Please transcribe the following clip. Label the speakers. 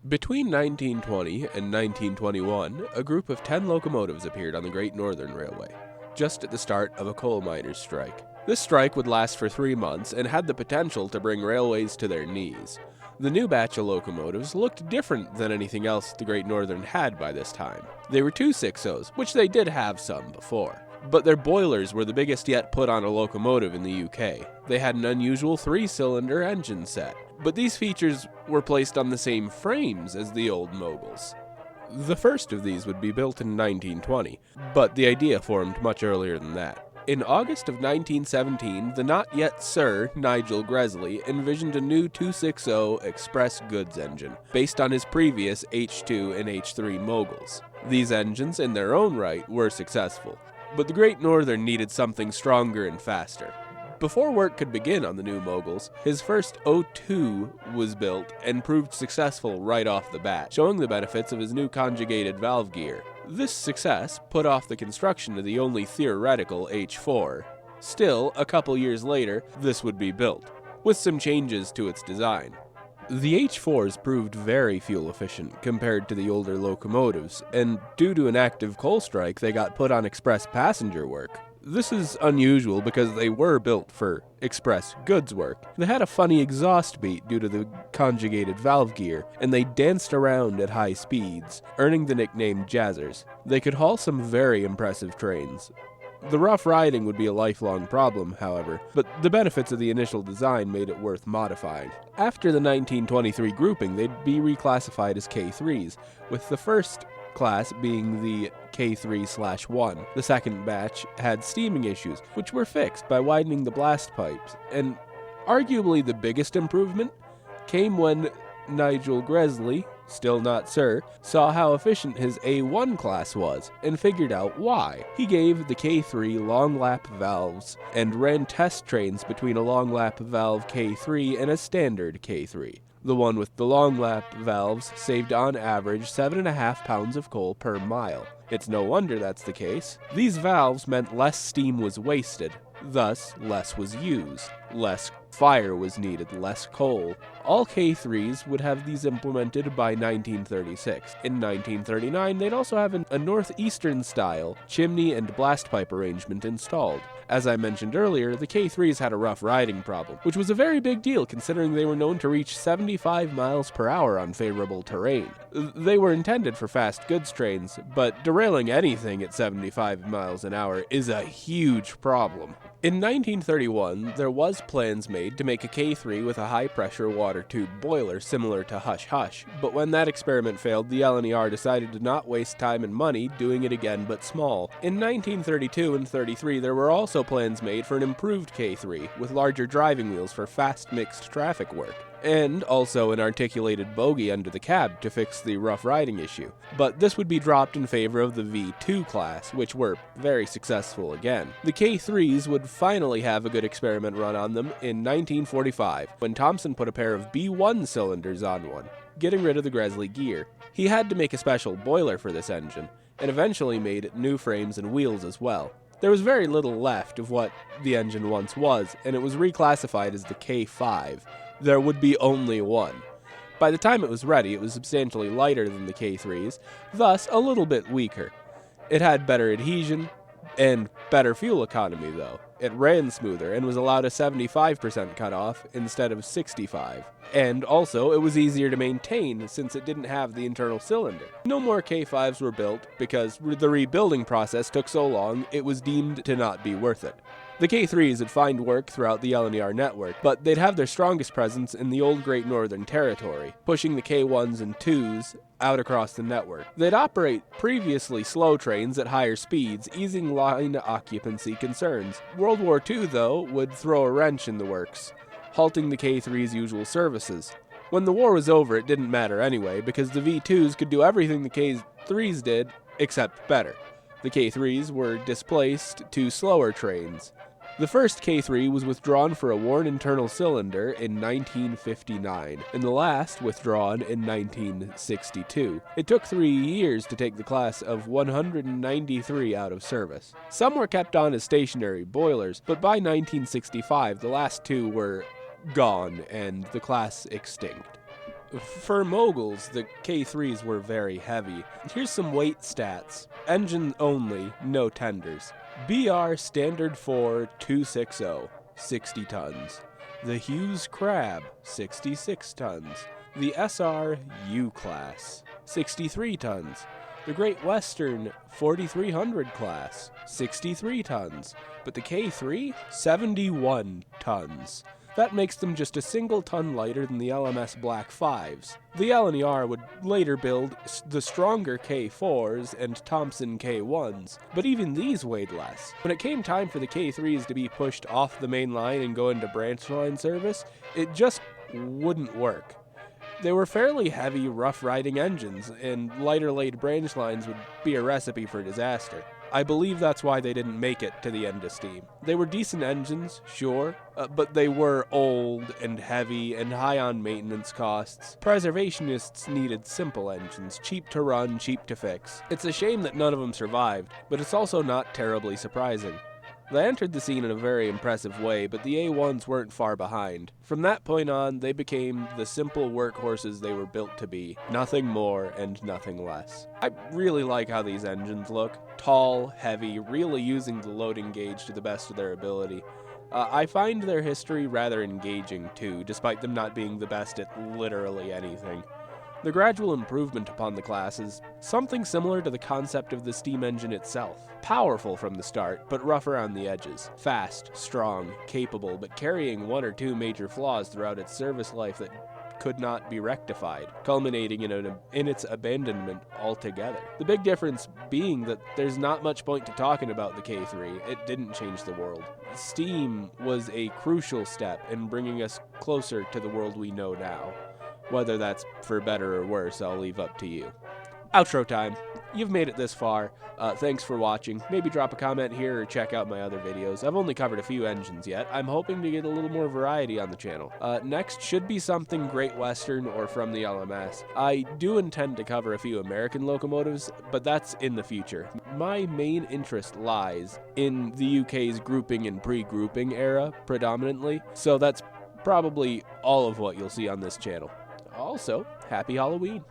Speaker 1: Between 1920 and 1921, a group of 10 locomotives appeared on the Great Northern Railway, just at the start of a coal miners' strike. This strike would last for 3 months and had the potential to bring railways to their knees. The new batch of locomotives looked different than anything else the Great Northern had by this time. They were 2/6-0s, which they did have some before. But their boilers were the biggest yet put on a locomotive in the UK. They had an unusual 3-cylinder engine set, but these features were placed on the same frames as the old Moguls. The first of these would be built in 1920, but the idea formed much earlier than that. In August of 1917, the not-yet Sir Nigel Gresley envisioned a new 260 express goods engine, based on his previous H2 and H3 Moguls. These engines, in their own right, were successful, but the Great Northern needed something stronger and faster. Before work could begin on the new Moguls, his first O2 was built and proved successful right off the bat, showing the benefits of his new conjugated valve gear. This success put off the construction of the only theoretical H4. Still, a couple years later, this would be built, with some changes to its design. The H4s proved very fuel efficient compared to the older locomotives, and due to an active coal strike, they got put on express passenger work. This is unusual because they were built for express goods work. They had a funny exhaust beat due to the conjugated valve gear, and they danced around at high speeds, earning the nickname Jazzers. They could haul some very impressive trains. The rough riding would be a lifelong problem, however, but the benefits of the initial design made it worth modifying. After the 1923 grouping, they'd be reclassified as K3s, with the first class being the K3/1. The second batch had steaming issues, which were fixed by widening the blast pipes, and arguably the biggest improvement came when Nigel Gresley, still not Sir, saw how efficient his A1 class was, and figured out why. He gave the K3 long lap valves, and ran test trains between a long lap valve K3 and a standard K3. The one with the long lap valves saved on average 7.5 pounds of coal per mile. It's no wonder that's the case. These valves meant less steam was wasted, thus less was used. Less fire was needed, less coal. All K3s would have these implemented by 1936. In 1939, they'd also have a northeastern style chimney and blast pipe arrangement installed. As I mentioned earlier, the K3s had a rough riding problem, which was a very big deal considering they were known to reach 75 miles per hour on favorable terrain. They were intended for fast goods trains, but derailing anything at 75 miles an hour is a huge problem. In 1931, there was plans made to make a K3 with a high-pressure water tube boiler similar to Hush Hush, but when that experiment failed, the LNER decided to not waste time and money doing it again but small. In 1932 and 33, there were also plans made for an improved K3 with larger driving wheels for fast mixed traffic work, and also an articulated bogie under the cab to fix the rough riding issue. But this would be dropped in favor of the V2 class, which were very successful again. The K3s would finally have a good experiment run on them in 1945, when Thomson put a pair of B1 cylinders on one, getting rid of the Gresley gear. He had to make a special boiler for this engine, and eventually made new frames and wheels as well. There was very little left of what the engine once was, and it was reclassified as the K5. There would be only one. By the time it was ready, it was substantially lighter than the K3s, thus a little bit weaker. It had better adhesion and better fuel economy though. It ran smoother and was allowed a 75% cutoff instead of 65%. And also, it was easier to maintain since it didn't have the internal cylinder. No more K5s were built because the rebuilding process took so long it was deemed to not be worth it. The K3s would find work throughout the LNER network, but they'd have their strongest presence in the old Great Northern Territory, pushing the K1s and 2s out across the network. They'd operate previously slow trains at higher speeds, easing line occupancy concerns. World War II, though, would throw a wrench in the works, halting the K3's usual services. When the war was over, it didn't matter anyway, because the V2s could do everything the K3s did, except better. The K3s were displaced to slower trains. The first K3 was withdrawn for a worn internal cylinder in 1959, and the last withdrawn in 1962. It took 3 years to take the class of 193 out of service. Some were kept on as stationary boilers, but by 1965 the last 2 were gone and the class extinct. For Moguls, the K3s were very heavy. Here's some weight stats. Engine only, no tenders. BR Standard 4 260, 60 tons. The Hughes Crab, 66 tons. The SR U-Class, 63 tons. The Great Western 4300 class, 63 tons. But the K3, 71 tons. That makes them just a single ton lighter than the LMS Black 5s. The LNER would later build the stronger K4s and Thompson K1s, but even these weighed less. When it came time for the K3s to be pushed off the main line and go into branch line service, it just wouldn't work. They were fairly heavy, rough-riding engines, and lighter-laid branch lines would be a recipe for disaster. I believe that's why they didn't make it to the end of Steam. They were decent engines, sure, but they were old and heavy and high on maintenance costs. Preservationists needed simple engines, cheap to run, cheap to fix. It's a shame that none of them survived, but it's also not terribly surprising. They entered the scene in a very impressive way, but the A1s weren't far behind. From that point on, they became the simple workhorses they were built to be. Nothing more and nothing less. I really like how these engines look. Tall, heavy, really using the loading gauge to the best of their ability. I find their history rather engaging too, despite them not being the best at literally anything. The gradual improvement upon the class is something similar to the concept of the steam engine itself. Powerful from the start, but rough around the edges. Fast, strong, capable, but carrying one or two major flaws throughout its service life that could not be rectified, culminating in its abandonment altogether. The big difference being that there's not much point to talking about the K3. It didn't change the world. Steam was a crucial step in bringing us closer to the world we know now. Whether that's for better or worse, I'll leave up to you. Outro time. You've made it this far. Thanks for watching. Maybe drop a comment here or check out my other videos. I've only covered a few engines yet. I'm hoping to get a little more variety on the channel. Next should be something Great Western or from the LMS. I do intend to cover a few American locomotives, but that's in the future. My main interest lies in the UK's grouping and pre-grouping era, predominantly, so that's probably all of what you'll see on this channel. Also, happy Halloween!